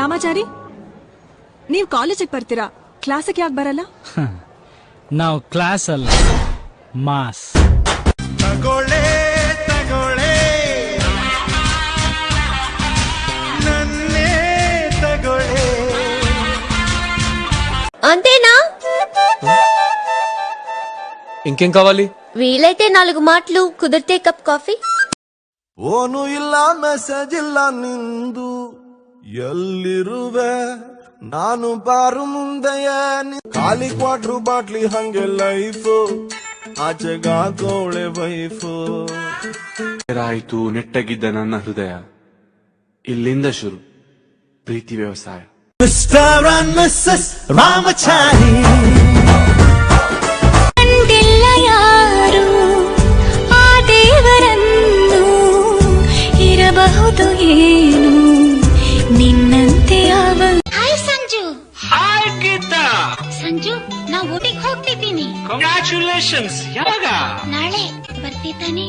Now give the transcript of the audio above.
ರಾಮಾಚಾರಿ, ನೀವ್ ಕಾಲೇಜಿಗೆ ಬರ್ತೀರಾ, ಕ್ಲಾಸಿಗೆ ಯಾಕೆ ಬರಲ್ಲ? ನಾವು ಕ್ಲಾಸ್ ಅಲ್ಲ, ಮಾಸ್. ತಗೊಳ್ಳೆ ತಗೊಳ್ಳೆ ನನ್ನೇ ತಗೊಳ್ಳೆ. అంతేనా? ఇంకేం కావాలి? వీలైతే 4 మాటలు, కుదిరితే కప్ కాఫీ. ಓನು ಇಲ್ಲ ಮೆಸೇಜ್ ಇಲ್ಲ ನಿಂದು, ಎಲ್ಲಿರುವೆ ನಾನು ಬಾರು ಮುಂದೆಯ ಖಾಲಿ ಕ್ವಾಟ್ರು ಬಾಟ್ಲಿ ಹಂಗೆ ಲೈಫು, ಆಚೆಗಾಗೋಳೆ ವೈಫು. ಆಯ್ತು ನೆಟ್ಟಗಿದ್ದ ನನ್ನ ಹೃದಯ, ಇಲ್ಲಿಂದ ಶುರು ಪ್ರೀತಿ ವ್ಯವಸಾಯ. ಮಿಸ್ಟರ್ ಅಂಡ್ ಮಿಸ್ಸಸ್ ರಾಮಚಾರಿ, ಕಂಡಿಲ್ಲ ಯಾರು ಆ ದೇವರನ್ನು, ಇರಬಹುದು ಏನು ನಿನ್ನಂತೆ ಅವನು. ಹಾಯ್ ಸಂಜು. ಹಾಯ್ ಗೀತಾ. ಸಂಜು, ನಾ ಊಟಿಗೆ ಹೋಗ್ತಿದ್ದೀನಿ. ಕಂಗ್ರಾಚುಲೇಷನ್ಸ್. ಯಾವಾಗ? ನಾಳೆ ಬರ್ತಿದ್ದಾನೆ.